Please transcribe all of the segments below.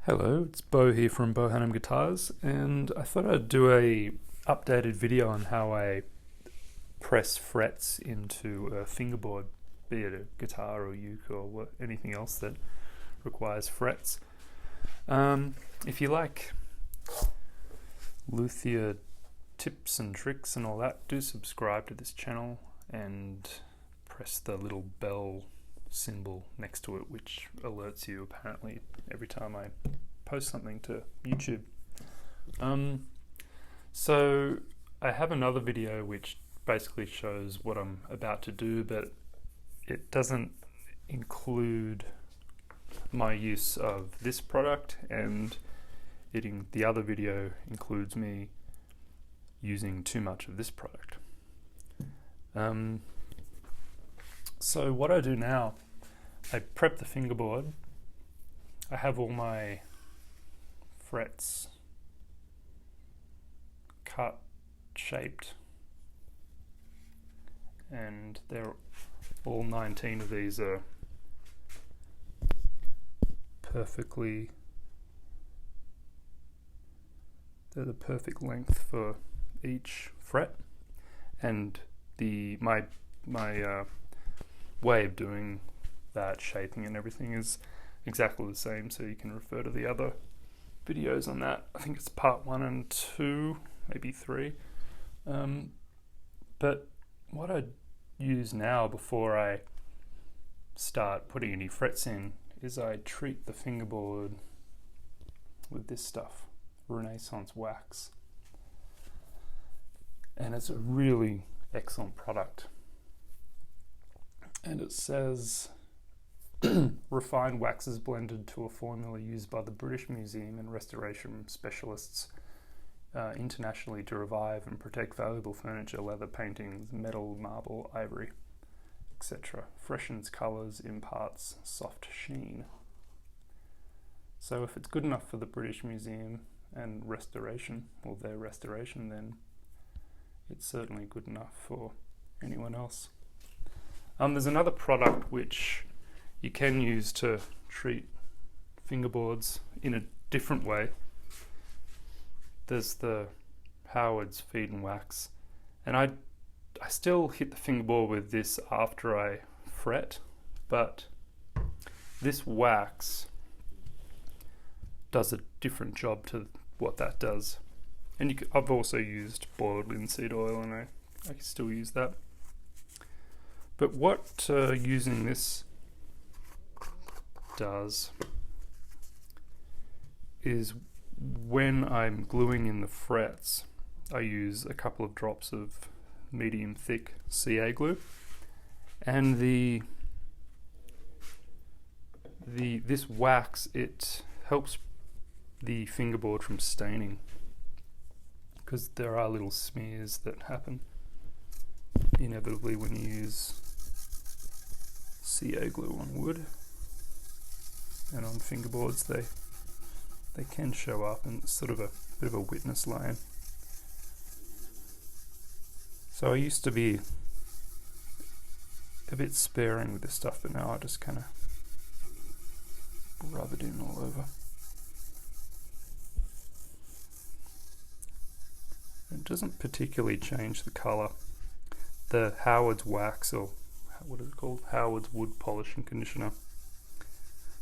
Hello, it's Beau here from Beau Hannam Guitars, and I thought I'd do a updated video on how I press frets into a fingerboard, be it a guitar or uke or anything else that requires frets. If you like luthier tips and tricks and all that, do subscribe to this channel and press the little bell symbol next to it, which alerts you apparently every time I post something to YouTube. So I have another video which basically shows what I'm about to do, but it doesn't include my use of this product, and the other video includes me using too much of this product. So what I do now, I prep the fingerboard. I have all my frets cut, shaped, and they're all 19 of these are they're the perfect length for each fret, and my way of doing that shaping and everything is exactly the same, so you can refer to the other videos on that. I think it's part 1 and 2, maybe 3. But what I use now before I start putting any frets in is I treat the fingerboard with this stuff, Renaissance wax, and it's a really excellent product. And it says refined waxes blended to a formula used by the British Museum and restoration specialists internationally to revive and protect valuable furniture, leather, paintings, metal, marble, ivory, etc. Freshens colours, imparts soft sheen. So if it's good enough for the British Museum and restoration, or their restoration, then it's certainly good enough for anyone else. There's another product which you can use to treat fingerboards in a different way. There's the Howard's Feed and Wax, and I still hit the fingerboard with this after I fret, but this wax does a different job to what that does. And I've also used boiled linseed oil, and I still use that. But what using this does is, when I'm gluing in the frets, I use a couple of drops of medium thick CA glue, and this wax, it helps the fingerboard from staining, because there are little smears that happen inevitably when you use CA glue on wood, and on fingerboards they can show up, and it's sort of a bit of a witness line. So I used to be a bit sparing with this stuff, but now I just kind of rub it in all over. It doesn't particularly change the colour. The Howard's wax, or what is it called? Howard's Wood Polish and Conditioner.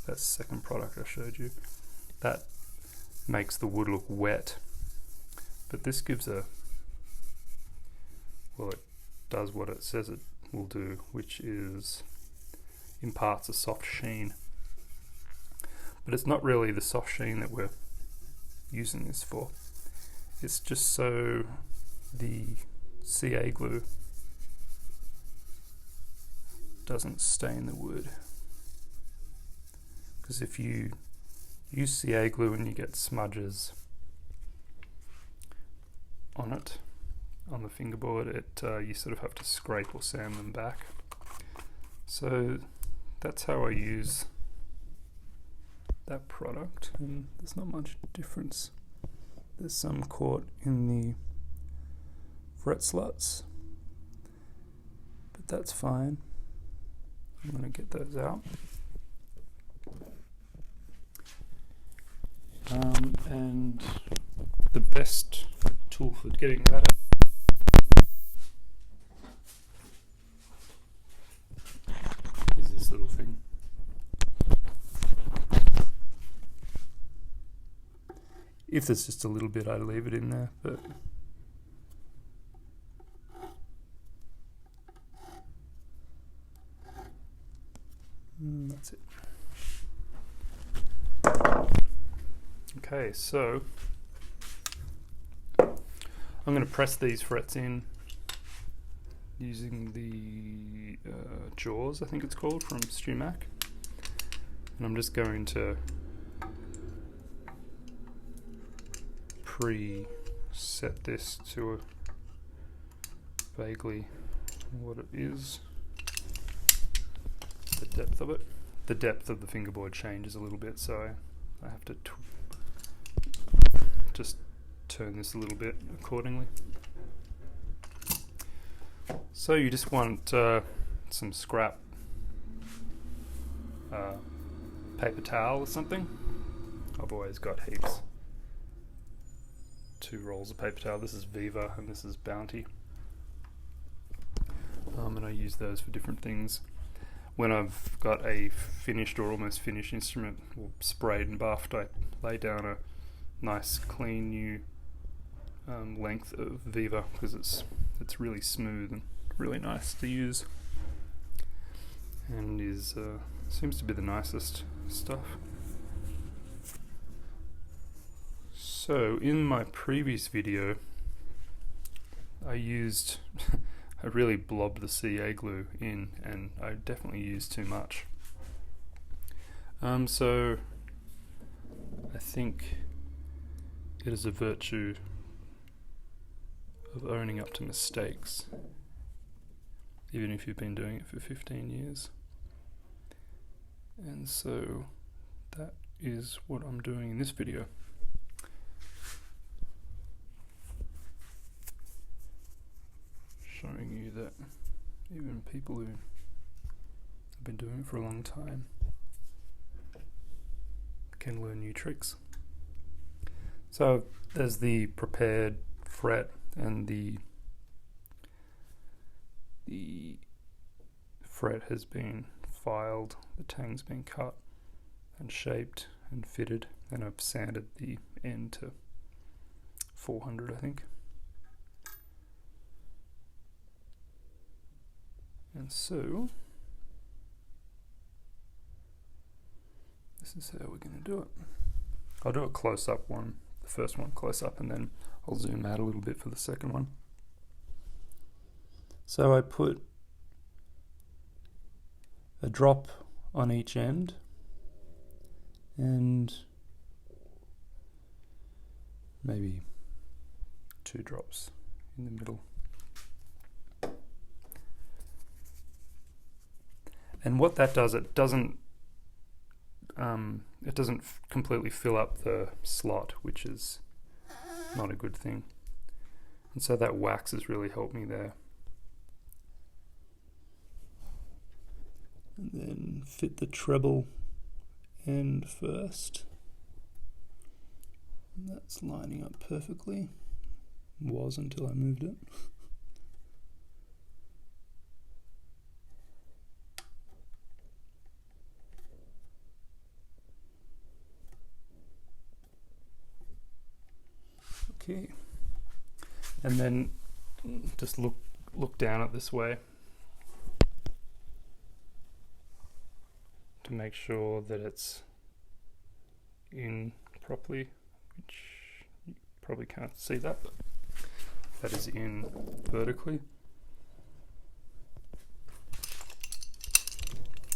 That's the second product I showed you. That makes the wood look wet. But this gives it does what it says it will do, which is imparts a soft sheen. But it's not really the soft sheen that we're using this for. It's just so the CA glue doesn't stain the wood. Because if you use CA glue and you get smudges on it, on the fingerboard, you sort of have to scrape or sand them back. So that's how I use that product, and there's not much difference. There's some caught in the fret slots, but that's fine. I'm going to get those out. And the best tool for getting that out is this little thing. If there's just a little bit, I leave it in there, but that's it. Okay, so I'm going to press these frets in using the Jaws, I think it's called, from StewMac, and I'm just going to pre-set this to vaguely what it is. The depth of it. The depth of the fingerboard changes a little bit, so I have to just turn this a little bit accordingly. So you just want some scrap paper towel or something. I've always got heaps. 2 rolls of paper towel. This is Viva and this is Bounty. And I use those for different things. When I've got a finished or almost finished instrument, or sprayed and buffed, I lay down a nice clean new length of Viva, because it's really smooth and really nice to use, and is seems to be the nicest stuff. So in my previous video I used I really blobbed the CA glue in, and I definitely used too much. So I think it is a virtue of owning up to mistakes, even if you've been doing it for 15 years. And so that is what I'm doing in this video. Showing you that even people who have been doing it for a long time can learn new tricks. So there's the prepared fret, and the fret has been filed, the tang's been cut and shaped and fitted, and I've sanded the end to 400, I think. And so this is how we're going to do it. I'll do a close-up one, the first one close up, and then I'll zoom out a little bit for the second one. So I put a drop on each end and maybe 2 drops in the middle. And what that does, it doesn't completely fill up the slot, which is not a good thing. And so that wax has really helped me there. And then fit the treble end first. And that's lining up perfectly. Was until I moved it. Okay, and then just look down it this way to make sure that it's in properly, which you probably can't see that, but that is in vertically.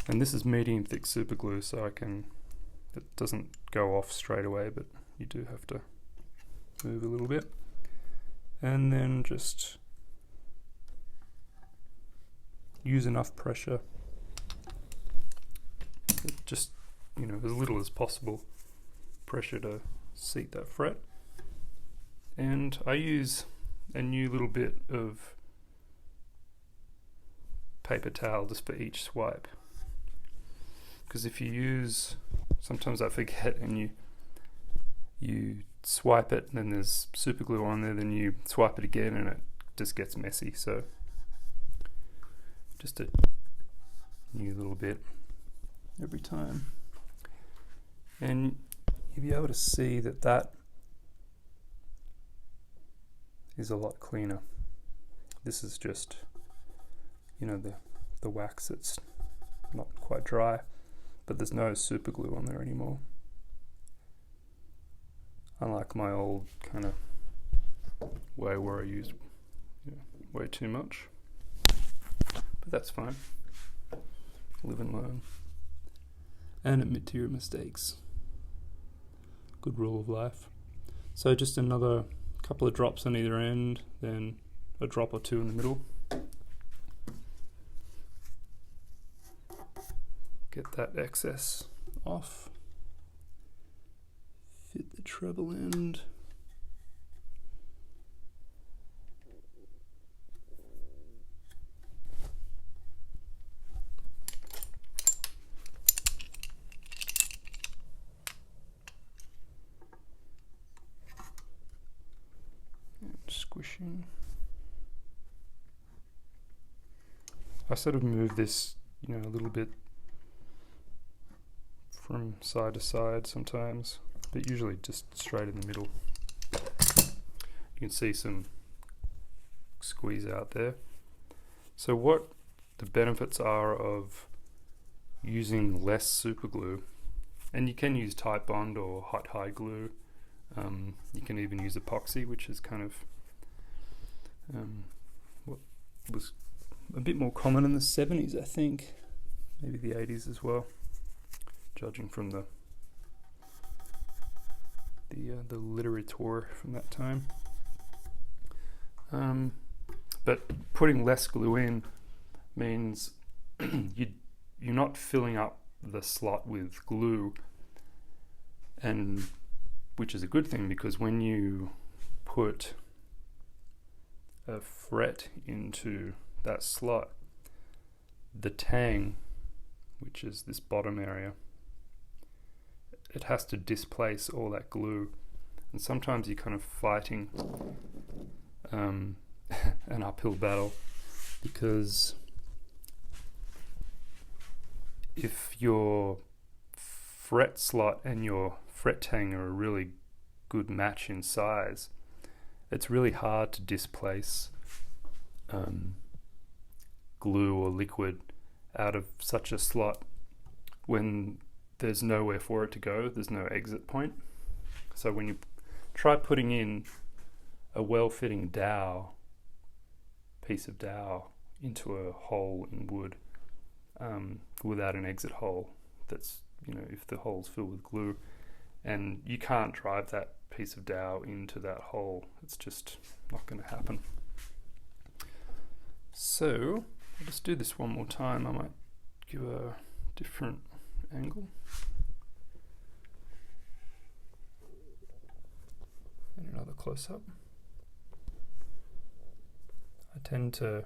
And this is medium thick super glue, so it doesn't go off straight away, but you do have to move a little bit, and then just use enough pressure, just as little as possible pressure to seat that fret. And I use a new little bit of paper towel just for each swipe, because if you use, sometimes I forget, and you swipe it and then there's super glue on there, then you swipe it again and it just gets messy. So just a new little bit every time. And you'll be able to see that that is a lot cleaner. This is just, you know, the wax that's not quite dry, but there's no super glue on there anymore. Unlike my old kind of way where I used, you know, way too much. But that's fine. Live and learn. And admit to your mistakes. Good rule of life. So just another couple of drops on either end, then a drop or two in the middle. Get that excess off. Fit the treble end. And squishing. I sort of move this, you know, a little bit from side to side sometimes, but usually just straight in the middle. You can see some squeeze out there. So what the benefits are of using less super glue, and you can use titebond or hot hide glue. You can even use epoxy, which is kind of what was a bit more common in the 70s, I think, maybe the 80s as well, judging from the literature from that time. But putting less glue in means you're not filling up the slot with glue, and which is a good thing, because when you put a fret into that slot, the tang, which is this bottom area, it has to displace all that glue, and sometimes you're kind of fighting an uphill battle, because if your fret slot and your fret tang are a really good match in size, it's really hard to displace glue or liquid out of such a slot when there's nowhere for it to go, there's no exit point. So when you try putting in a well-fitting dowel, piece of dowel, into a hole in wood without an exit hole, that's, you know, if the hole's filled with glue, and you can't drive that piece of dowel into that hole, it's just not going to happen. So let's do this one more time. I might give a different angle and another close-up. I tend to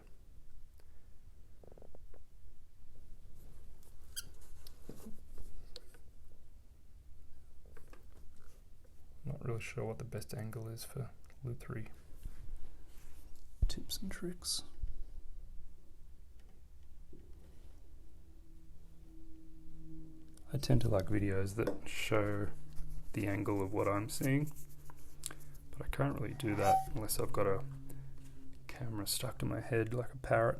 not really sure what the best angle is for Lutherie tips and tricks. I tend to like videos that show the angle of what I'm seeing, but I can't really do that unless I've got a camera stuck to my head like a parrot.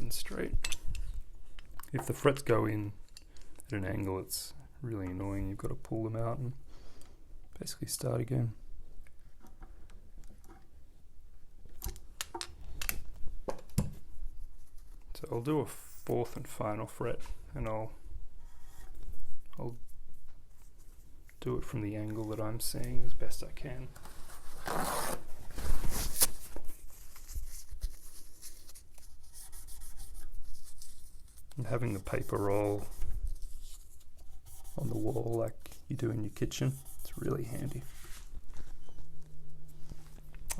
Straight. If the frets go in at an angle, it's really annoying. You've got to pull them out and basically start again. So I'll do a fourth and final fret, and I'll do it from the angle that I'm seeing as best I can. And having the paper roll on the wall like you do in your kitchen, it's really handy.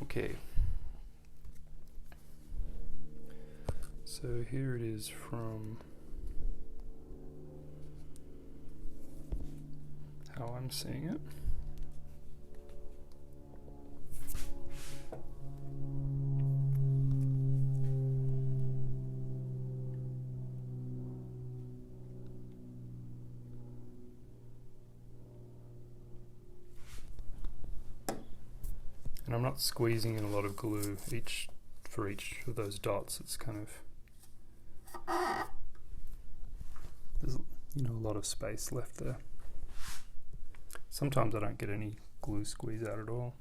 Okay. So here it is from how I'm seeing it. And I'm not squeezing in a lot of glue for each of those dots. It's kind of, there's a lot of space left there. Sometimes I don't get any glue squeeze out at all.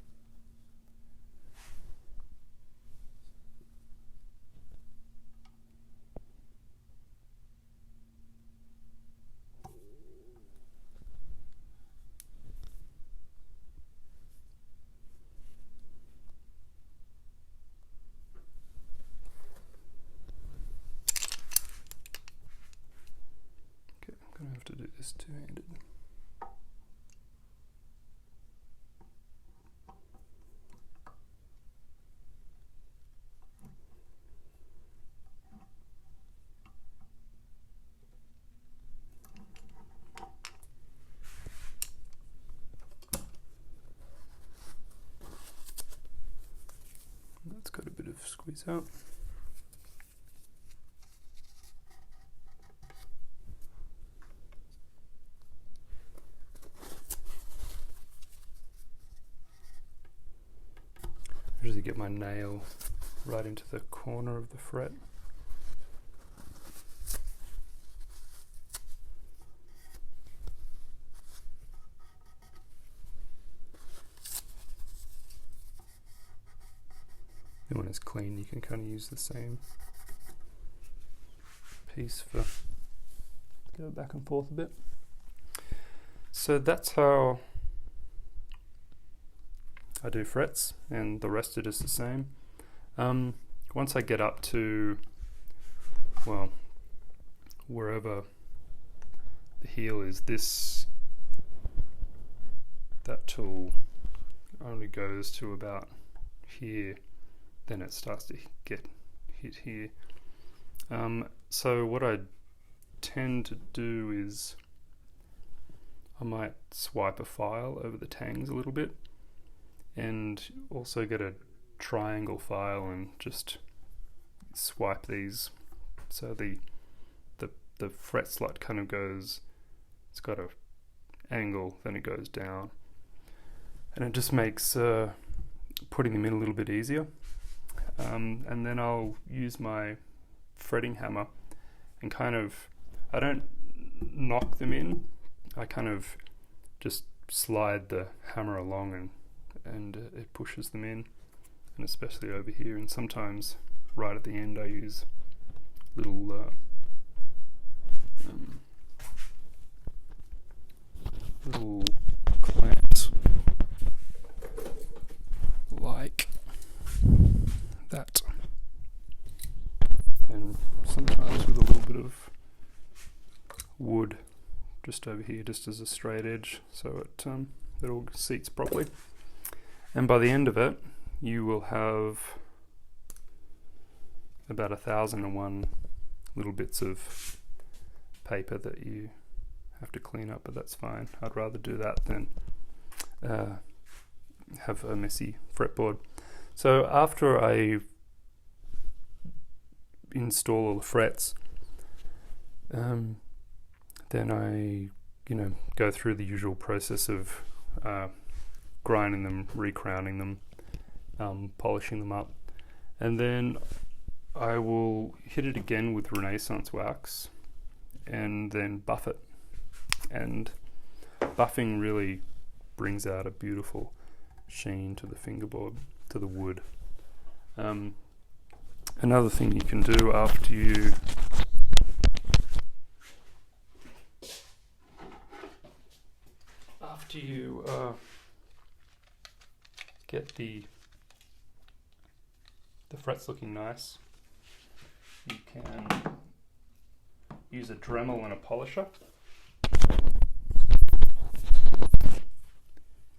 Okay, I'm going to have to do this two-handed. That's got a bit of squeeze out. I usually get my nail right into the corner of the fret. And when it's clean, you can kind of use the same piece for go back and forth a bit. So that's how I do frets, and the rest are just the same. Once I get up to, well, wherever the heel is, that tool only goes to about here. Then it starts to get hit here. So what I tend to do is I might swipe a file over the tangs a little bit, and also get a triangle file and just swipe these so the fret slot kind of goes, it's got a angle, then it goes down, and it just makes putting them in a little bit easier. And then I'll use my fretting hammer and kind of, I don't knock them in, I kind of just slide the hammer along and it pushes them in, and especially over here, and sometimes right at the end I use little little clamps like that, and sometimes with a little bit of wood just over here, just as a straight edge, so it all seats properly. And by the end of it, you will have about 1,001 little bits of paper that you have to clean up, but that's fine. I'd rather do that than have a messy fretboard. So after I install all the frets, then I go through the usual process of grinding them, recrowning them, polishing them up, and then I will hit it again with Renaissance wax and then buff it. And buffing really brings out a beautiful sheen to the fingerboard, to the wood. Another thing you can do after you get the frets looking nice, you can use a Dremel and a polisher,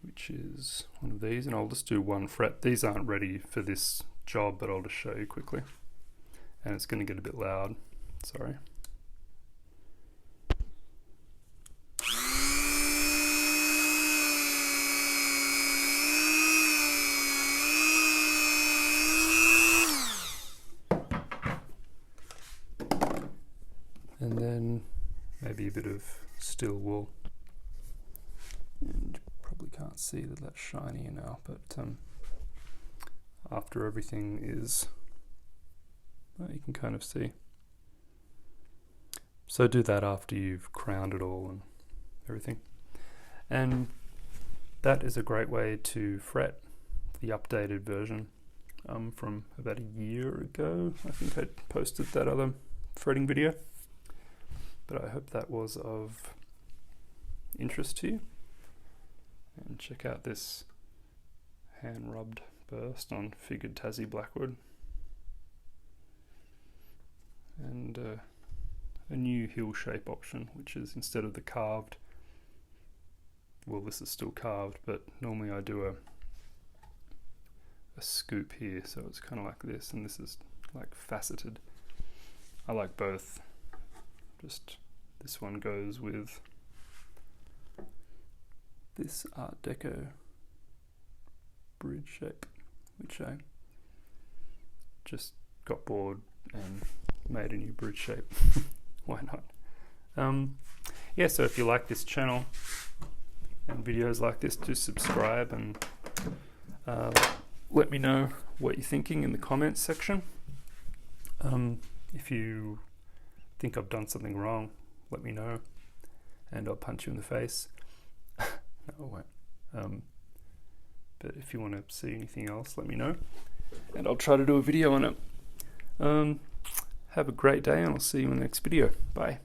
which is one of these, and I'll just do one fret. These aren't ready for this job, but I'll just show you quickly. And it's going to get a bit loud, sorry. And then maybe a bit of steel wool. And you probably can't see that that's shiny now, but after everything is, well, you can kind of see. So do that after you've crowned it all and everything. And that is a great way to fret. The updated version from about a year ago. I think I posted that other fretting video. But I hope that was of interest to you. And check out this hand rubbed burst on figured Tassie Blackwood. And a new heel shape option, which is instead of the carved, well, this is still carved, but normally I do a scoop here, so it's kind of like this, and this is like faceted. I like both. Just this one goes with this Art Deco bridge shape, which I just got bored and made a new bridge shape. Why not? Yeah, so if you like this channel and videos like this, do subscribe and let me know what you're thinking in the comments section. If you think I've done something wrong, let me know and I'll punch you in the face. No, I won't. But if you want to see anything else, let me know and I'll try to do a video on it. Have a great day and I'll see you in the next video. Bye.